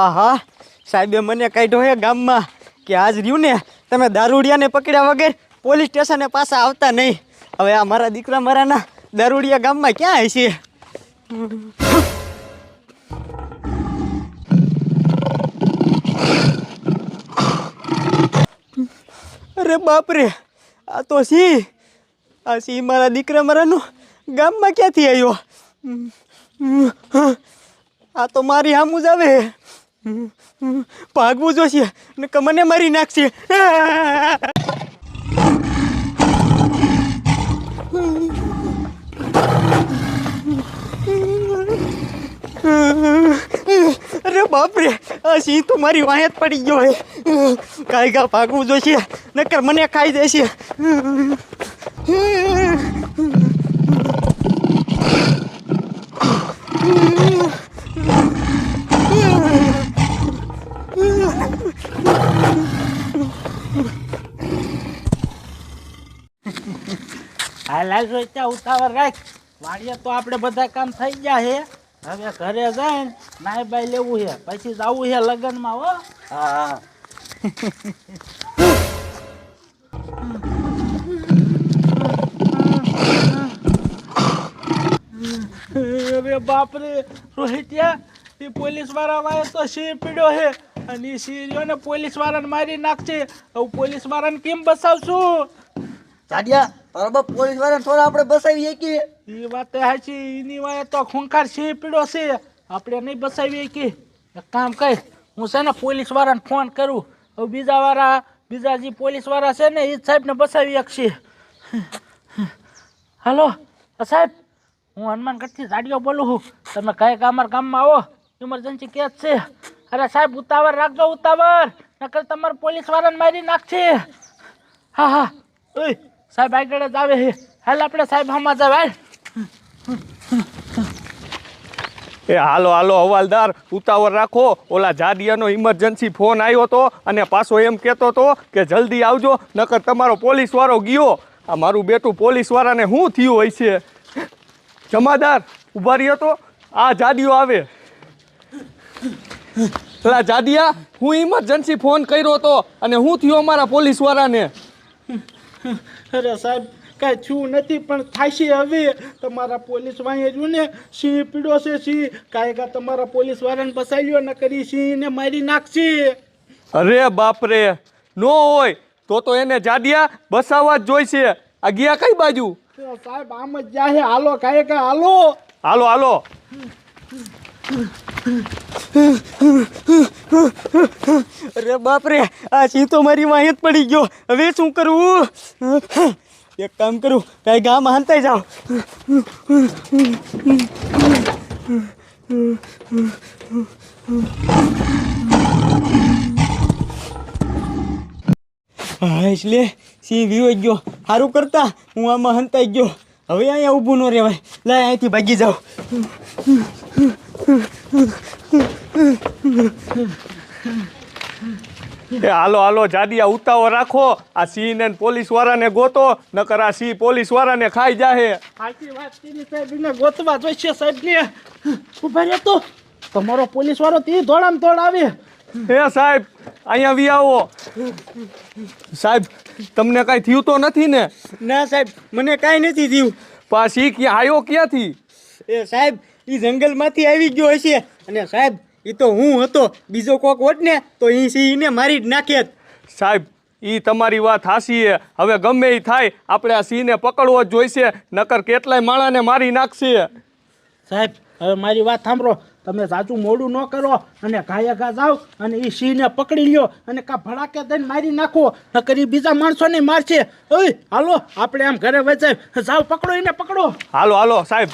આહા સાહેબે મને કાઢ્યો હે ગામમાં કે આજ રહ્યું ને તમે દારૂડિયાને પકડ્યા વગર પોલીસ સ્ટેશને પાછા આવતા નહીં. હવે આ મારા દીકરા મારાના દારૂડિયા ગામમાં ક્યાં હશે? અરે બાપરે, આ તો સી મારા દીકરા મારાનો ગામમાં ક્યાંથી આવ્યો? આ તો મારી સામું જ આવે. ભાગવું જોશે ને કે મને મારી નાખશે. અરે બાપરે, આ સિંહ તો મારી વાહે જ પડી ગયો હે. કાંઈ ગા ભાગવું જોશે નકર મને ખાઈ દેશે. હાલ રોચ્યા ઉતાવળ રાખ. વાડીએ તો આપણે બધા કામ થઈ ગયા હે. હવે ઘરે જઈને નાઈ બાઈ લેવું છે, પછી જવું છે લગ્નમાં. હો હા. અરે બાપરે રોહિત્યા, એ પોલીસ વાળા તો સિંહ પીડ્યો હે અને એ સિંહ પોલીસ વાળાને મારી નાખશે. હવે પોલીસ વાળાને કેમ બસાવશું? જાડિયા બરાબર, પોલીસ વાળાને થોડા આપણે બસાવીએ કે? એ વાત સાચી. એની વાય તો ખૂંખાર સિંહ પીડ્યો છે, આપણે નહીં બસાવીએ કે? એક કામ કર, હું છે ને પોલીસ વાળાને ફોન કરું. હવે બીજા જે પોલીસ વાળા છે ને એ સાહેબને બસાવી શકશે. હાલો સાહેબ, હું હનુમાનગઢથી જાડિયો બોલું છું. તમે કઈ અમારા ગામમાં આવો, ઇમરજન્સી કેસ છે. અરે સાહેબ ઉતાવળ રાખજો, ઉતાવળ, નકર તમારે પોલીસ વાળાને મારી નાખશે. હા હા, ઓય સાહેબ આગળ જ આવે છે. હાલ આપણે સાહેબ હમણાં જ આવે. એ હાલો હાલો હવાલદાર, ઉતાવળ રાખો. ઓલા જાડિયાનો ઇમરજન્સી ફોન આવ્યો હતો અને પાછો એમ કહેતો હતો કે જલ્દી આવજો નકર તમારો પોલીસ વાળો ગયો. આ મારું બેટું પોલીસ વાળાને શું થયું હોય છે? જમાદાર ઉભા રહ્યો તો, આ જાડિયો આવે. પેલા જાડિયા, હું ઇમરજન્સી ફોન કર્યો હતો અને શું થયું અમારા પોલીસ વાળાને? અરે સાહેબ કાંઈ થયું નથી, પણ થાશે હવે. તમારા પોલીસ વાળા ને સિંહ પીડો છે. સિંહ કાંઈ કા તમારા પોલીસ વાળાને બસાવી લ્યો, ન કરી સિંહને મારી નાખશે. અરે બાપરે, નો હોય તો એને જાડિયા બસાવવા જ જોઈશે. આ ગયા કઈ બાજુ? સાહેબ આમ જ જાય. હાલો કાંઈ કા હાલો. હાલો હાલો. અરે બાપરે, આ સિંહ તો મારી વાહે જ પડી ગયો. હવે શું કરવું? એક કામ કરું, કાંઈ ગામમાં હાંતાઈ જાઓ. હા એટલે સિંહ વિયો ગયો. સારું કરતા હું આમાં હંતાઈ ગયો. હવે અહીંયા ઊભું ન રહેવાય. લાય અહીંથી ભાગી જાઓ. એ હાલો હાલો જાડિયા, ઉતાવળ રાખો. આ સિંહ ને પોલીસ વાળાને ગોતો નકર આ સિંહ પોલીસ વાળાને ખાઈ જાહે. સાચી વાત કરી સાહેબ, ને ગોતવા જોઈશે સાહેબ ને. ઉભા રહો તો તમારો પોલીસ વાળો તે દોડામ દોડ આવે. હે સાહેબ, અહીંયા વી આવો. સાહેબ તમને કાંઈ થયું તો નથી ને? ના સાહેબ, મને કાંઈ નથી થયું. પાછી ક્યાં આવ્યો ક્યાંથી? એ સાહેબ, એ જંગલમાંથી આવી ગયો હશે. અને સાહેબ એ તો હું હતો, બીજો કોક હોત ને તો એ સિંહને મારી જ નાખેત. સાહેબ એ તમારી વાત હાસી છે. હવે ગમે એ થાય આપણે આ સિંહને પકડવો જ જોઈશે, નકર કેટલાય માણાને મારી નાખશે. સાહેબ હવે મારી વાત સાંભળો, તમે સાચું મોડું ન કરો અને ઘાયા ઘા જાઓ અને એ સિંહને પકડી લ્યો અને કા ભડાકે દઈને મારી નાખો, નકર એ બીજા માણસોને મારશે. ઓય હાલો આપણે આમ ઘરે વચાય જાઓ, પકડો એને પકડો. હાલો હાલો સાહેબ.